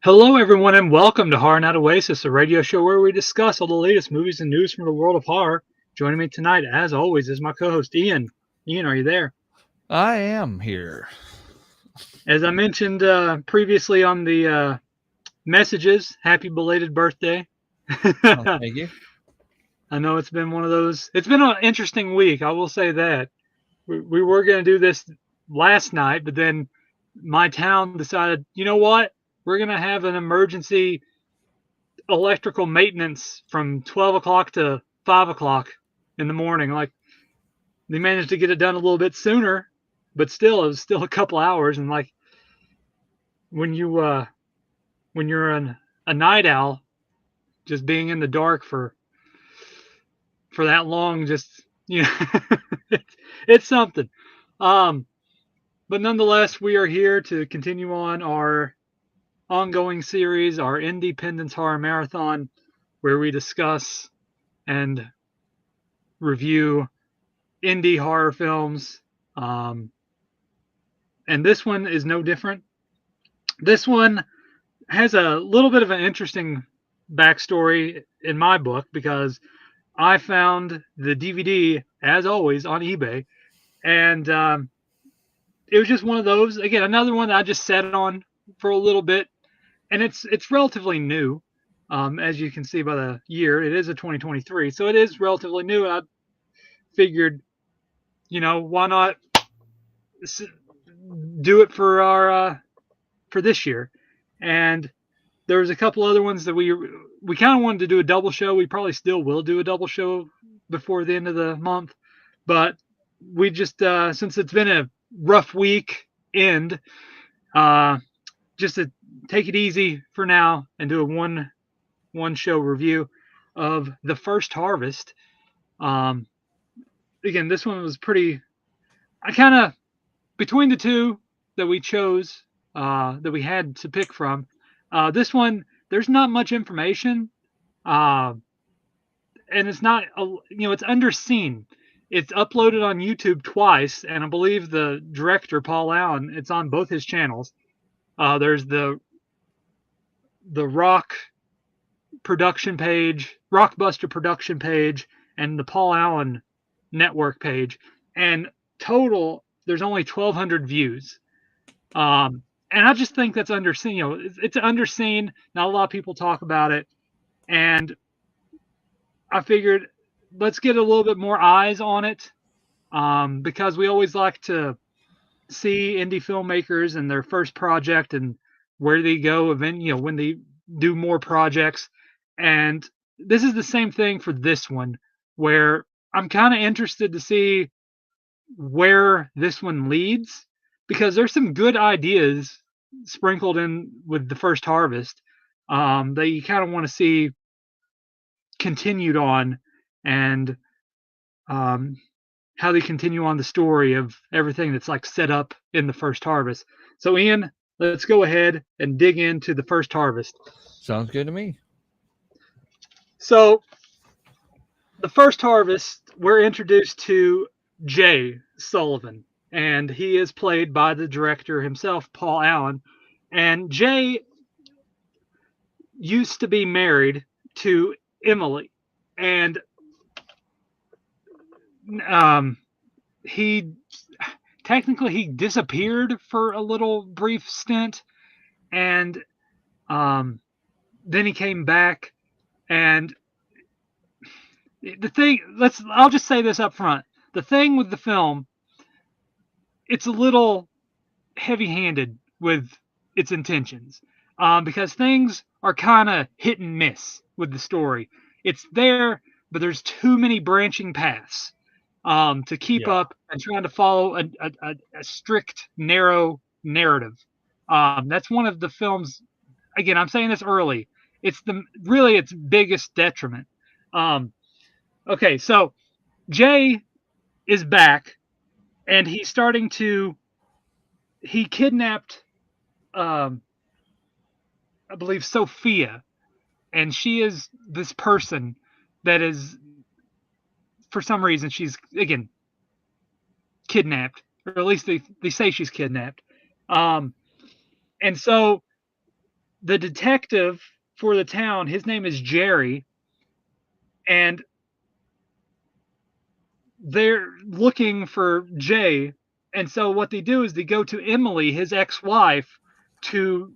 Hello, everyone, and welcome to horrornightoasis, a radio show where we discuss all the latest movies and news from the world of horror. Joining me tonight, as always, is my co-host Ian. Ian, are you there? I am here. As I mentioned previously on the messages, happy belated birthday. Oh, thank you. I know it's been one of those. It's been an interesting week. I will say that we were going to do this last night, but then my town decided, you know what? We're going to have an emergency electrical maintenance from 12 o'clock to 5 o'clock in the morning. Like, they managed to get it done a little bit sooner, but still, it was still a couple hours. And like, when you're a night owl, just being in the dark for that long, just, it's something. Um, but nonetheless, we are here to continue on our ongoing series, our Indie-Pendence Horror Marathon, where we discuss and review indie horror films. And this one is no different. This one has a little bit of an interesting backstory in my book because I found the DVD, as always, on eBay. And it was just one of those. Again, another one that I just sat on for a little bit. And it's relatively new. As you can see by the year, it is a 2023. So it is relatively new. And I figured, why not do it for our for this year? And there was a couple other ones that we kind of wanted to do a double show. We probably still will do a double show before the end of the month, but we just since it's been a rough week end, uh, just to take it easy for now and do a one show review of The First Harvest. Um, Again, this one was pretty. I kind of between the two that we chose that we had to pick from. This one, there's not much information, uh, and it's not, it's underseen. It's uploaded on YouTube twice, and I believe the director Paul Allen, it's on both his channels. There's the Rockbuster production page, and the Paul Allen network page, and total there's only 1,200 views. And I just think that's underseen. It's underseen. Not a lot of people talk about it, and I figured let's get a little bit more eyes on it, because we always like to see indie filmmakers and their first project and where they go. When they do more projects, and this is the same thing for this one, where I'm kind of interested to see where this one leads because there's some good ideas sprinkled in with The First Harvest that you kind of want to see continued on, and um, how they continue on the story of everything that's like set up in The First Harvest. So, Ian, let's go ahead and dig into The First Harvest. Sounds good to me. So, The First Harvest, we're introduced to Jay Sullivan, and he is played by the director himself, Paul Allen. And Jay used to be married to Emily, and um, he technically he disappeared for a little brief stint, and then he came back. And the thing, I'll just say this up front: the thing with the film, it's a little heavy-handed with its intentions, because things are kind of hit and miss with the story. It's there, but there's too many branching paths to keep Yeah. up and trying to follow a strict, narrow narrative. That's one of the film's. Again, I'm saying this early. It's really its biggest detriment. Um, okay, so Jay is back, and he's starting to. He kidnapped, um, I believe, Sophia, and she is this person that is, for some reason, she's again kidnapped, or at least they say she's kidnapped. Um, and so the detective for the town, his name is Jerry, and they're looking for Jay. And so what they do is they go to Emily, his ex-wife, to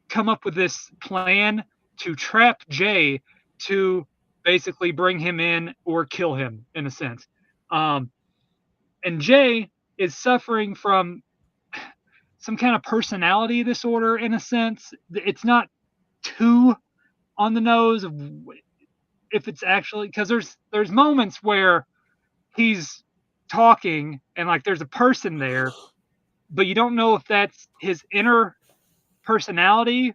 come up with this plan to trap Jay to basically bring him in or kill him in a sense. And Jay is suffering from some kind of personality disorder in a sense. It's not too on the nose of if it's actually, because there's moments where he's talking and like there's a person there, but you don't know if that's his inner personality,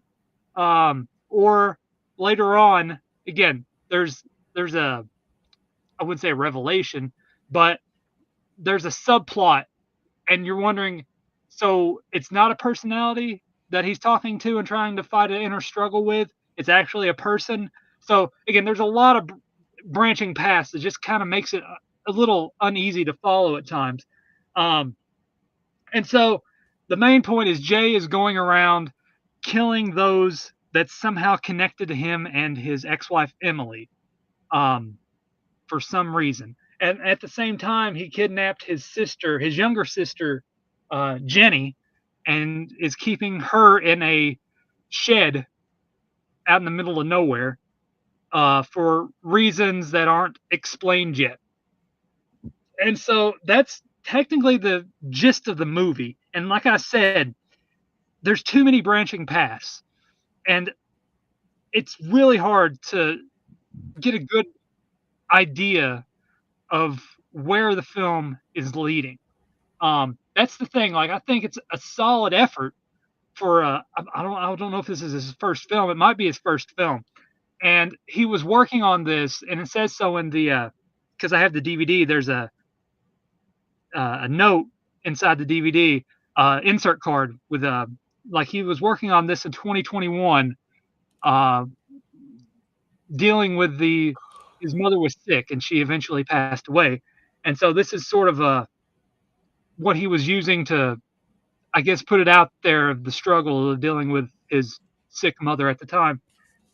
or later on again there's a, I wouldn't say a revelation, but there's a subplot and you're wondering, so it's not a personality that he's talking to and trying to fight an inner struggle with, it's actually a person. So again, there's a lot of branching paths that just kind of makes it a little uneasy to follow at times. And so the main point is Jay is going around killing those that's somehow connected to him and his ex-wife Emily, for some reason. And at the same time, he kidnapped his sister, his younger sister, Jenny, and is keeping her in a shed out in the middle of nowhere, for reasons that aren't explained yet. And so that's technically the gist of the movie. And like I said, there's too many branching paths, and it's really hard to get a good idea of where the film is leading. That's the thing. Like, I think it's a solid effort for I don't know if this is his first film. It might be his first film, and he was working on this, and it says so in the because I have the DVD. There's a note inside the DVD, insert card with like he was working on this in 2021, dealing with his mother was sick and she eventually passed away, and so this is sort of what he was using to, I guess, put it out there of the struggle of dealing with his sick mother at the time.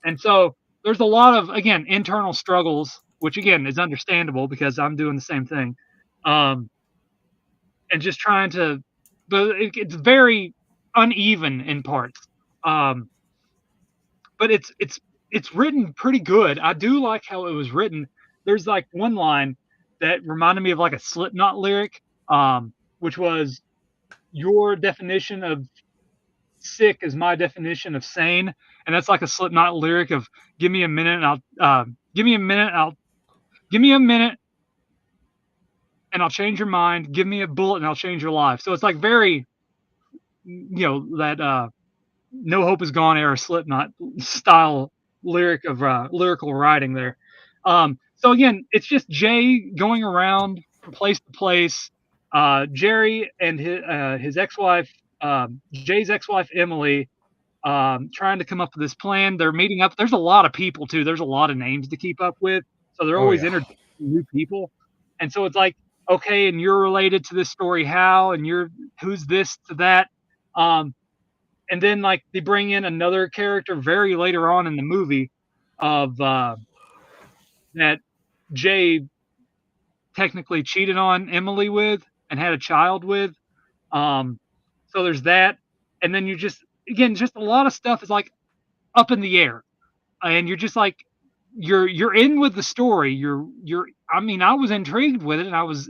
And so there's a lot of, again, internal struggles, which again is understandable because I'm doing the same thing, and just trying to, but it's very uneven in parts. But it's written pretty good. I do like how it was written. There's like one line that reminded me of like a Slipknot lyric, which was, "Your definition of sick is my definition of sane," and that's like a Slipknot lyric of "Give me a minute, and give me a minute, give me a minute, and I'll change your mind. Give me a bullet, and I'll change your life." So it's like very, that "No Hope Is Gone" era Slipknot style lyric of lyrical writing there. So again, it's just Jay going around from place to place. Jerry and his ex-wife, Jay's ex-wife Emily, trying to come up with this plan. They're meeting up. There's a lot of people too. There's a lot of names to keep up with, so they're always introducing new people. And so it's like, okay, and you're related to this story, how? And you're who's this to that? And then like they bring in another character very later on in the movie of that Jay technically cheated on Emily with and had a child with. So there's that, and then you just, again, just a lot of stuff is like up in the air, and you're just like you're in with the story. You're I mean, I was intrigued with it, and I was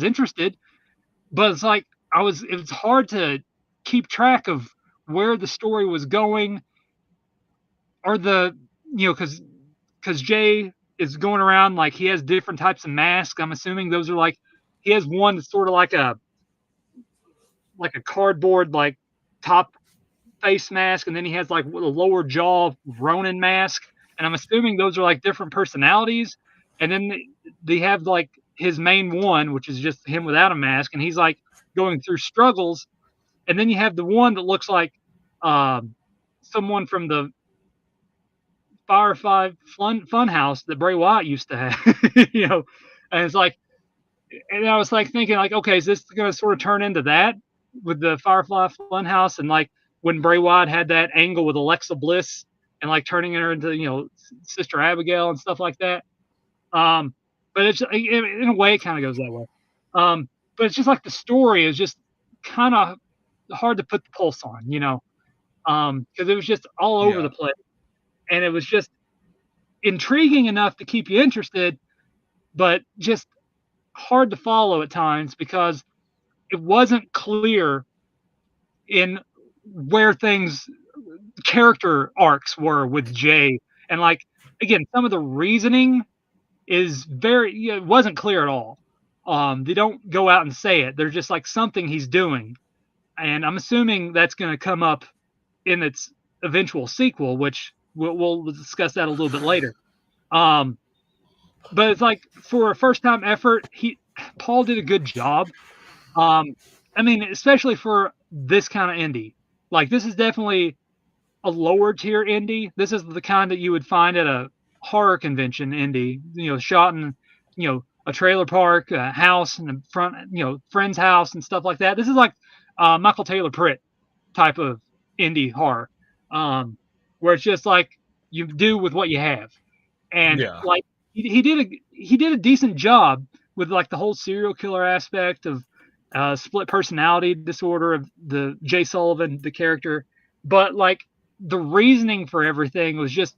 interested, but it's like it was hard to keep track of where the story was going, or because Jay is going around like he has different types of masks. I'm assuming those are like, he has one that's sort of like a cardboard like top face mask, and then he has like a lower jaw Ronin mask, and I'm assuming those are like different personalities. And then they have like his main one, which is just him without a mask, and he's like going through struggles. And then you have the one that looks like someone from the Firefly fun house that Bray Wyatt used to have, and it's like, and I was like thinking like, okay, is this going to sort of turn into that? with the Firefly Funhouse, and like when Bray Wyatt had that angle with Alexa Bliss and like turning her into Sister Abigail and stuff like that. But it's in a way it kind of goes that way. But it's just like the story is just kind of hard to put the pulse on, because it was just all over the place, and it was just intriguing enough to keep you interested, but just hard to follow at times because it wasn't clear in where character arcs were with Jay, and like again, some of the reasoning is it wasn't clear at all. They don't go out and say it. They're just like something he's doing, and I'm assuming that's going to come up in its eventual sequel, which we'll discuss that a little bit later. But it's like for a first time effort, Paul did a good job. I mean, especially for this kind of indie. Like this is definitely a lower tier indie. This is the kind that you would find at a horror convention indie, shot in, a trailer park, a house in the front, friend's house and stuff like that. This is like Michael Taylor Pritt type of indie horror, where it's just like you do with what you have, and like he did a decent job with like the whole serial killer aspect of split personality disorder of the Jay Sullivan, the character, but like the reasoning for everything was just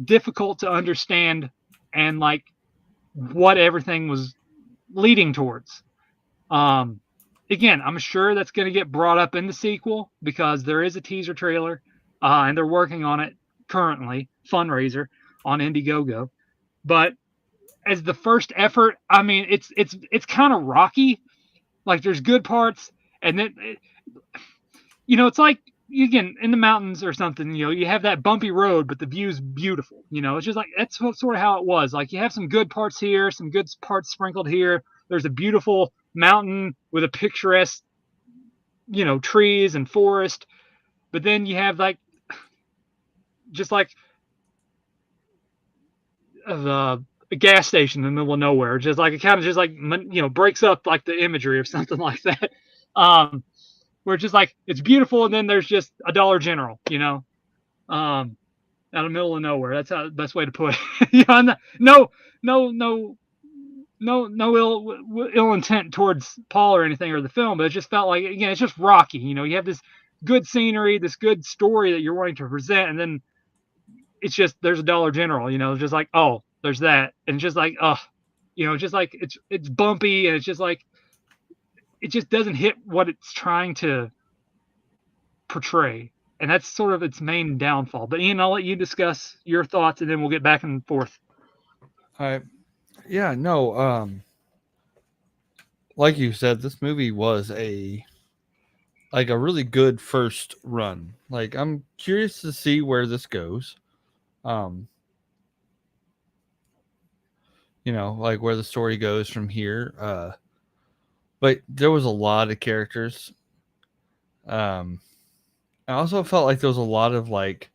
difficult to understand, and like what everything was leading towards. Again, I'm sure that's going to get brought up in the sequel because there is a teaser trailer, and they're working on it currently, fundraiser on Indiegogo. But as the first effort, I mean, it's kind of rocky. Like there's good parts, and then it's like again in the mountains or something. You have that bumpy road, but the view's beautiful. It's just like that's sort of how it was. Like you have some good parts here, some good parts sprinkled here. There's a beautiful mountain with a picturesque, trees and forest, but then you have like just like a gas station in the middle of nowhere. Just like it kind of just like breaks up like the imagery or something like that. Where it's just like it's beautiful, and then there's just a Dollar General, out in the middle of nowhere. That's how the best way to put it. No ill intent towards Paul or anything or the film, but it just felt like again it's just rocky. You have this good scenery, this good story that you're wanting to present, and then it's just there's a Dollar General. Just like oh there's that, and just like just like it's bumpy, and it's just like it just doesn't hit what it's trying to portray, and that's sort of its main downfall. But Ian, I'll let you discuss your thoughts, and then we'll get back and forth. All right. Yeah, no, like you said, this movie was a really good first run. Like I'm curious to see where this goes. Like where the story goes from here. But there was a lot of characters. I also felt like there was a lot of like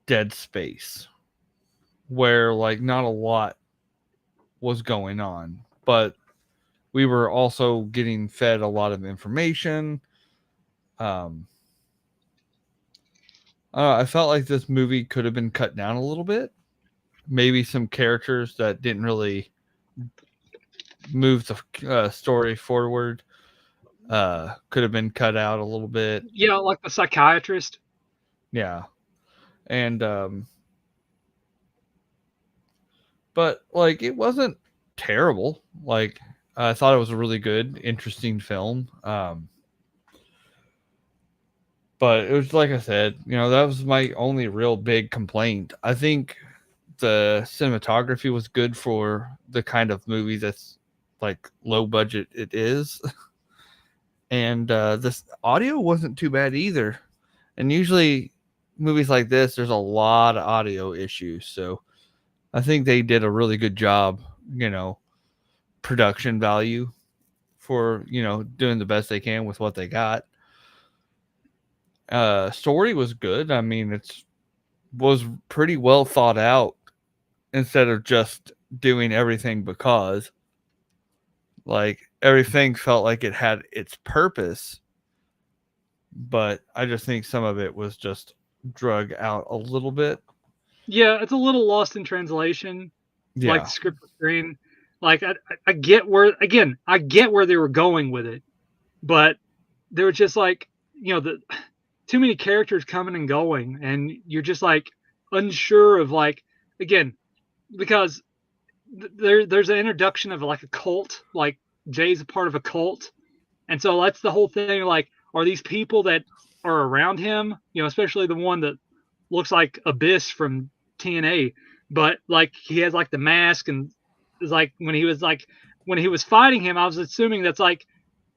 dead space where like not a lot was going on, but we were also getting fed a lot of information. I felt like this movie could have been cut down a little bit. Maybe some characters that didn't really move the story forward could have been cut out a little bit. Yeah, like the psychiatrist. Yeah. And but like it wasn't terrible. Like I thought it was a really good, interesting film. But it was like I said, that was my only real big complaint. I think the cinematography was good for the kind of movie that's like low budget it is. And this audio wasn't too bad either. And usually movies like this, there's a lot of audio issues. So I think they did a really good job, production value for, doing the best they can with what they got. Story was good. I mean, was pretty well thought out instead of just doing everything because Like everything felt like it had its purpose, but I just think some of it was just drug out a little bit. Yeah, it's a little lost in translation, like Yeah. the script to screen. Like I get where I get where they were going with it, but there was just like the too many characters coming and going, and you're just like unsure of like again because there's an introduction of like a cult, like Jay's a part of a cult, and so that's the whole thing. Like, are these people that are around him, especially the one that looks like Abyss from TNA, but like he has like the mask and is like when he was fighting him, I was assuming that's like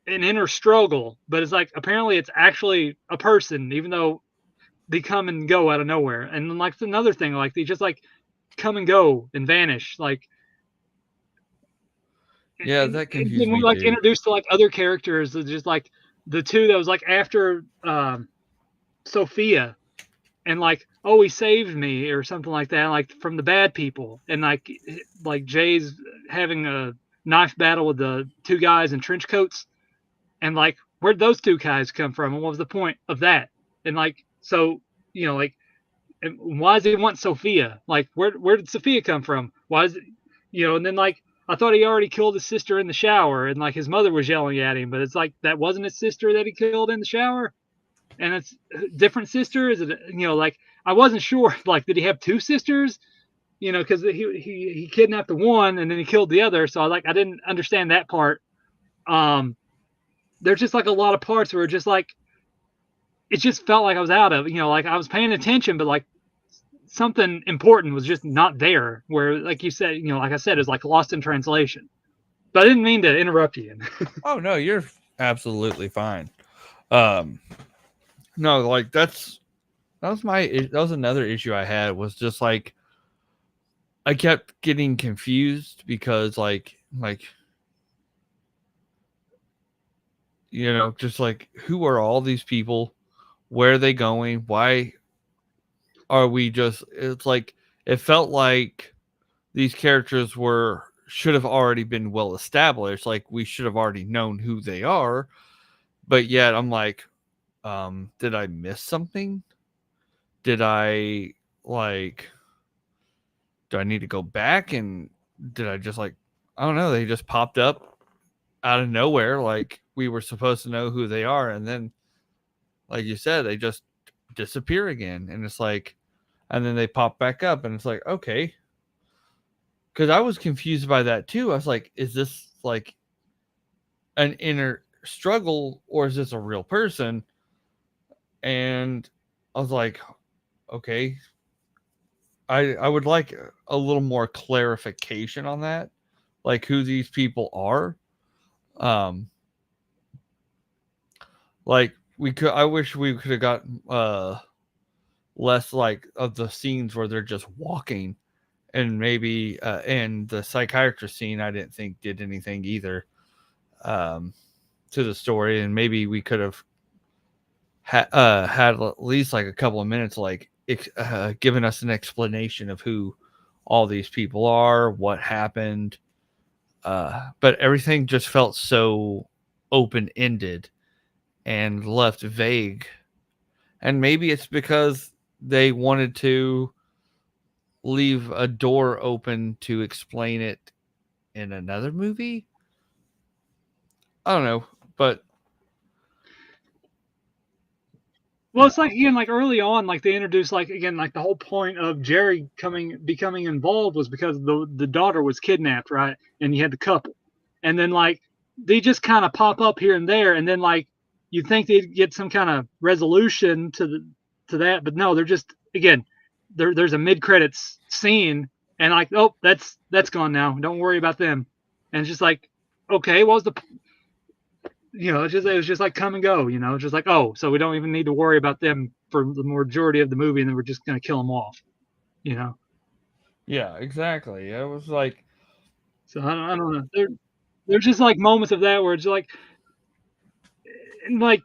an inner struggle, but it's like apparently it's actually a person, even though they come and go out of nowhere. And then like another thing, like they just like come and go and vanish, like Yeah, and that confused then we're me like too. introduced to like other characters that just like the two that was like after Sophia and like oh he saved me or something like that like from the bad people and like Jay's having a knife battle with the two guys in trench coats and like where'd those two guys come from and what was the point of that and like so like and why does he want Sophia like where did Sophia come from why is it and then like I thought he already killed his sister in the shower and like his mother was yelling at him but it's like that wasn't his sister that he killed in the shower and it's a different sister is it like I wasn't sure like did he have two sisters because he kidnapped the one and then he killed the other so I didn't understand that part there's just like a lot of parts where just like it just felt like I was out of like I was paying attention but like something important was just not there where like you said like I said is like lost in translation but I didn't mean to interrupt you. Oh no, you're absolutely fine. Um, no, like that was another issue I had was just like I kept getting confused because like just like who are all these people? Where are they going? Why are we just it's like it felt like these characters should have already been well established, like we should have already known who they are, but yet I'm like did I miss something? Did I like do I need to go back and did I just like I don't know, they just popped up out of nowhere like we were supposed to know who they are and then like you said they just disappear again and it's like and then they pop back up and it's like okay because I was confused by that too. I was like is this like an inner struggle or is this a real person? And I was like okay I would like a little more clarification on that, like who these people are. Um, like we could. I wish we could have got less like of the scenes where they're just walking, and maybe and the psychiatrist scene I didn't think did anything either to the story, and maybe we could have had at least like a couple of minutes like giving us an explanation of who all these people are, what happened. But everything just felt so open ended and left vague. And maybe it's because they wanted to leave a door open to explain it in another movie. I don't know, but Well, it's like again, like early on, like they introduced like again, like the whole point of Jerry becoming involved was because the daughter was kidnapped, right? And you had the couple, and then like they just kind of pop up here and there, and then like you think they'd get some kind of resolution to that, but no, they're just again there's a mid credits scene, and like oh that's gone now, don't worry about them, and it's just like okay, what was the it was just like come and go, just like oh, so we don't even need to worry about them for the majority of the movie, and then we're just gonna kill them off, you know. yeah, exactly. It was like, So I don't know. There's just like moments of that where it's like, and like,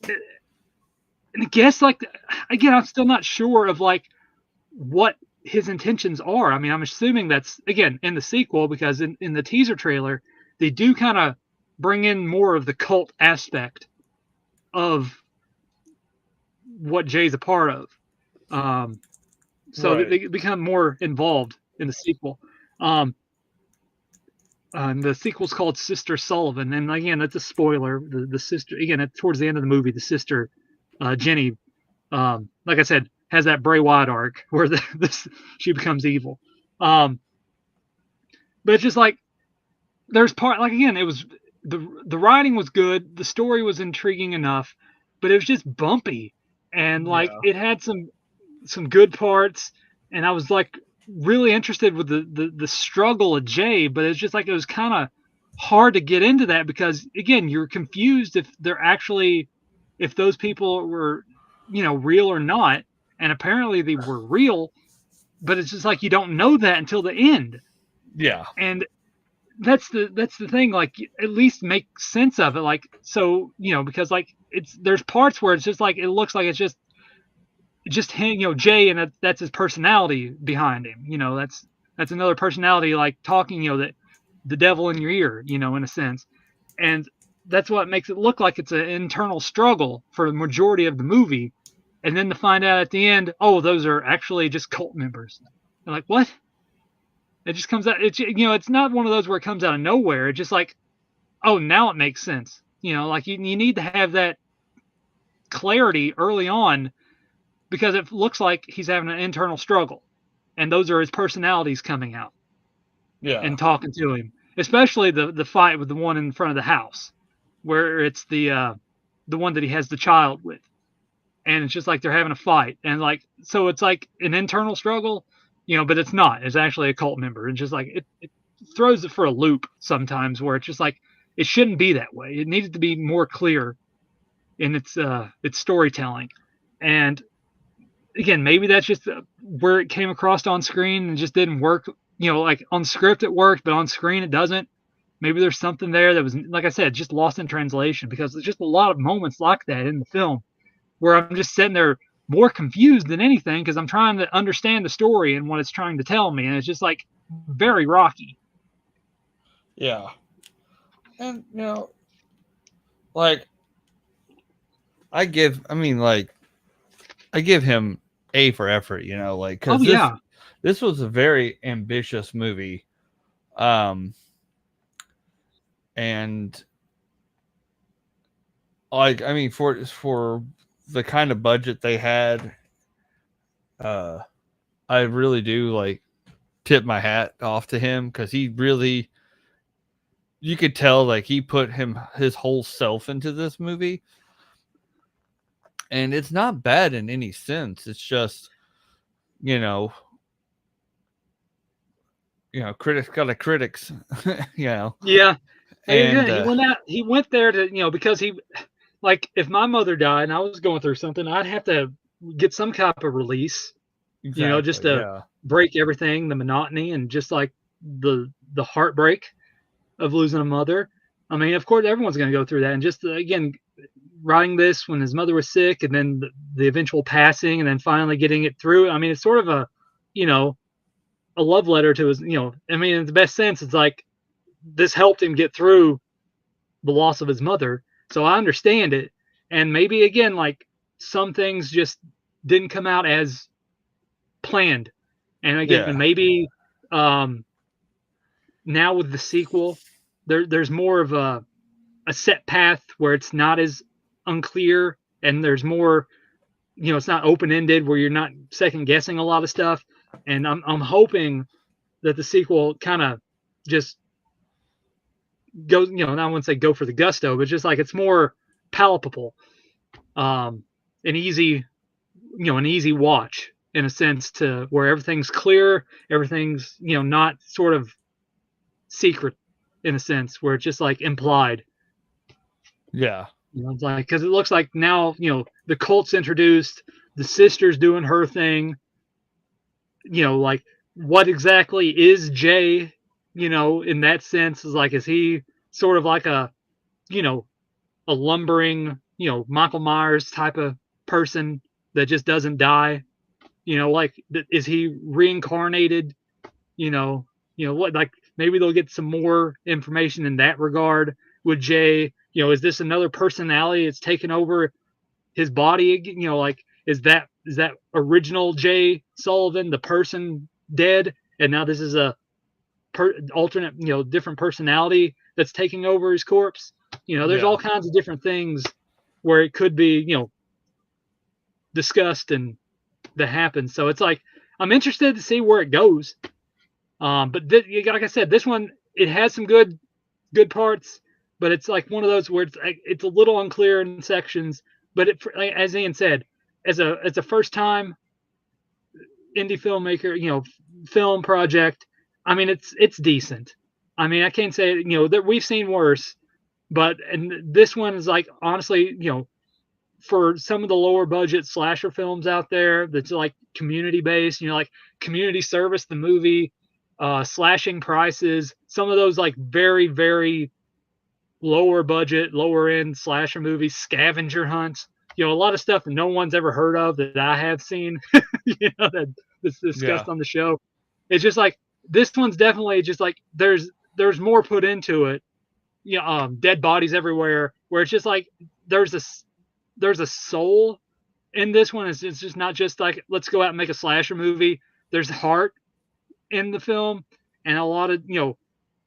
and I guess like again, I'm still not sure of like what his intentions are. I mean, I'm assuming that's again in the sequel because in the teaser trailer they do kind of bring in more of the cult aspect of what Jay's a part of. So Right. they become more involved in the sequel. And the sequel's called Sister Sullivan, and again, that's a spoiler. The sister, again, towards the end of the movie, the sister, Jenny, like I said, has that Bray Wyatt arc where she becomes evil. But it's just like there's like again, it was the writing was good, the story was intriguing enough, but it was just bumpy, and like Yeah. it had some good parts, and I was like really interested with the struggle of Jay, but it's just like it was kind of hard to get into that because again, you're confused if those people were real or not, and apparently they were real, but it's just like you don't know that until the end. Yeah. And that's the thing, like at least make sense of it, like so because like there's parts where it's just like it looks like it's just him, Jay, and that's his personality behind him. That's another personality, like talking, that the devil in your ear, in a sense. And that's what makes it look like it's an internal struggle for the majority of the movie. And then to find out at the end, oh, those are actually just cult members. I'm like, what? It just comes out. It's not one of those where it comes out of nowhere. It's just like, oh, now it makes sense. Like you need to have that clarity early on, because it looks like he's having an internal struggle, and those are his personalities coming out Yeah. and talking to him. Especially the fight with the one in front of the house, where it's the one that he has the child with, and it's just like they're having a fight, and like so it's like an internal struggle, but it's not. It's actually a cult member, and just like it throws it for a loop sometimes, where it's just like it shouldn't be that way. It needed to be more clear in its storytelling, and again, maybe that's just where it came across on screen and just didn't work. Like on script it worked, but on screen it doesn't. Maybe there's something there that was, like I said, just lost in translation, because there's just a lot of moments like that in the film where I'm just sitting there more confused than anything because I'm trying to understand the story and what it's trying to tell me, and it's just like very rocky. Yeah. And like I give him A for effort, like Oh because yeah, this was a very ambitious movie, and like for the kind of budget they had, I really do like tip my hat off to him, because he really, you could tell like he put his whole self into this movie. And it's not bad in any sense. It's just, critics got to critics, yeah. and He went there to because he, like, if my mother died and I was going through something, I'd have to get some type of release, just exactly, to yeah, break everything, the monotony, and just like the heartbreak of losing a mother. I mean, of course, everyone's going to go through that. And just again, writing this when his mother was sick, and then the eventual passing, and then finally getting it through. I mean, it's sort of a love letter to his. I mean, in the best sense, it's like this helped him get through the loss of his mother. So I understand it. And maybe again, like some things just didn't come out as planned. And again, yeah, maybe now with the sequel, there's more of a set path where it's not as unclear, and there's more, it's not open ended where you're not second guessing a lot of stuff. And I'm hoping that the sequel kind of just goes, I wouldn't say go for the gusto, but just like it's more palpable, an easy, an easy watch in a sense, to where everything's clear, everything's, not sort of secret in a sense, where it's just like implied. yeah, It's like, because it looks like now, the cult's introduced, the sister's doing her thing. Like what exactly is Jay? In that sense, is he sort of like a, a lumbering, Michael Myers type of person that just doesn't die? Like is he reincarnated? What, like maybe they'll get some more information in that regard with Jay. Is this another personality that's taken over his body? Like is that original Jay Sullivan, the person, dead, and now this is a alternate, different personality that's taking over his corpse? There's all kinds of different things where it could be, discussed and that happens. So it's like I'm interested to see where it goes. But like I said, this one, it has some good parts, but it's like one of those where it's a little unclear in sections. But as Ian said, as a first time indie filmmaker, film project, I mean it's decent. I mean, I can't say that we've seen worse, and this one is like, honestly, for some of the lower budget slasher films out there that's like community based, like Community Service, the movie, Slashing Prices, some of those like very, very lower budget, lower end slasher movies, Scavenger Hunts, a lot of stuff that no one's ever heard of that I have seen, that's discussed on the show. It's just like, this one's definitely just like, there's more put into it, dead bodies everywhere, where it's just like, there's a soul in this one. It's just not just like, let's go out and make a slasher movie. There's heart in the film, and a lot of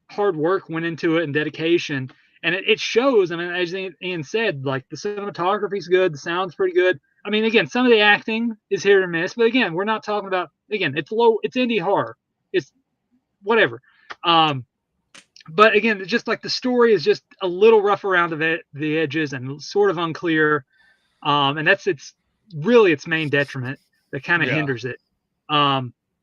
hard work went into it and dedication, and it shows. I mean, as Ian said, like the cinematography's good, the sound's pretty good. I mean, again, some of the acting is hit or miss, but again, we're not talking about, again, it's indie horror, it's whatever. But again, it's just like the story is just a little rough around the edges and sort of unclear. And that's its main detriment that kind of hinders it.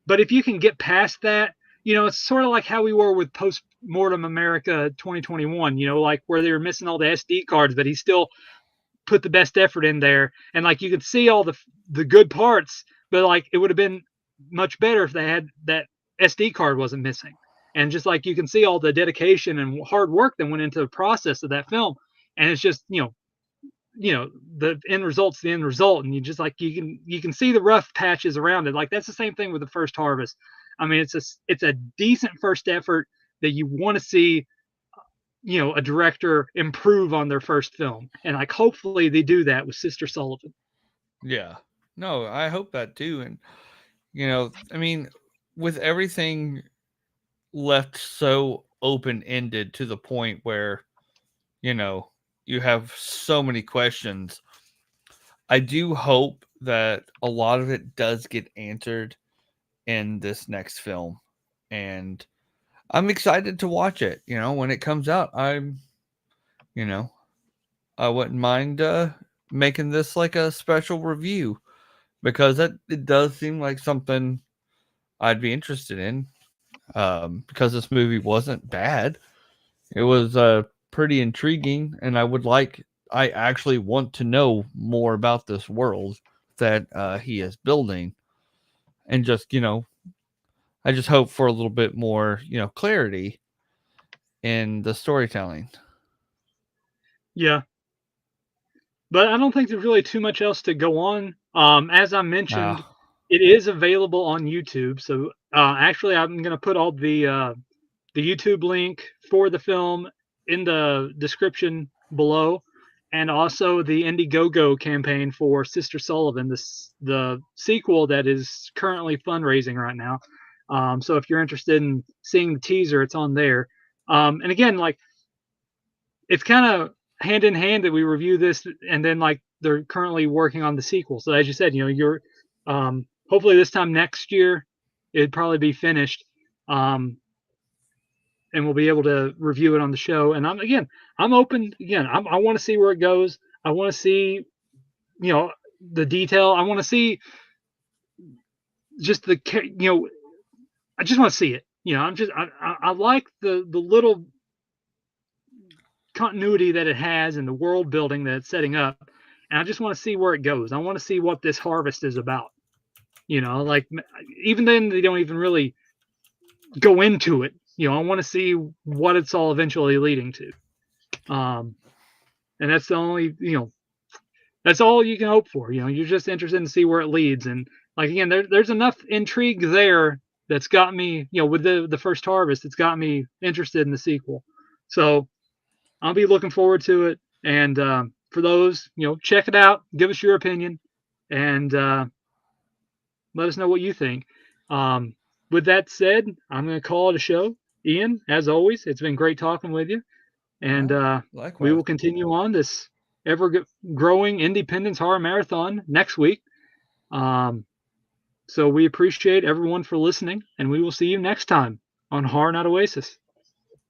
But if you can get past that, it's sort of like how we were with Post-Mortem America 2021, like where they were missing all the SD cards, but he still put the best effort in there. And like, you could see all the good parts, but like, it would have been much better if they had that SD card wasn't missing. And just like, you can see all the dedication and hard work that went into the process of that film. And it's just, the end result's the end result. And you just like, you can see the rough patches around it. Like, that's the same thing with The First Harvest. I mean, it's a decent first effort that you want to see, a director improve on their first film. And like, hopefully they do that with Sister Sullivan. Yeah. No, I hope that too. And, I mean, with everything left so open-ended to the point where, you have so many questions, I do hope that a lot of it does get answered in this next film. And I'm excited to watch it. When it comes out, I wouldn't mind making this like a special review, because it does seem like something I'd be interested in. Because this movie wasn't bad. It was pretty intriguing, and I actually want to know more about this world that he is building. And just, I just hope for a little bit more, clarity in the storytelling. Yeah. But I don't think there's really too much else to go on. As I mentioned, it is available on YouTube. So actually, I'm going to put all the YouTube link for the film in the description below, and also the Indiegogo campaign for Sister Sullivan, the sequel that is currently fundraising right now. So if you're interested in seeing the teaser, it's on there. And again, like, it's kind of hand in hand that we review this, and then like they're currently working on the sequel. So as you said, you're hopefully this time next year it'd probably be finished, and we'll be able to review it on the show. And I'm open. Again, I want to see where it goes. I want to see the detail. I want to see just I just want to see it. I like the little continuity that it has and the world building that it's setting up, and I just want to see where it goes. I want to see what this harvest is about. Like, even then they don't even really go into it. I want to see what it's all eventually leading to. And that's the only, that's all you can hope for. You're just interested to see where it leads. And like, again, there's enough intrigue there that's got me, with the first harvest, it's got me interested in the sequel. So I'll be looking forward to it. And for those, check it out, give us your opinion, and let us know what you think. With that said, I'm going to call it a show. Ian, as always, it's been great talking with you. And Likewise. we will continue on this ever growing Indie-Pendence Horror Marathon next week. So we appreciate everyone for listening, and we will see you next time on Horror Night Oasis.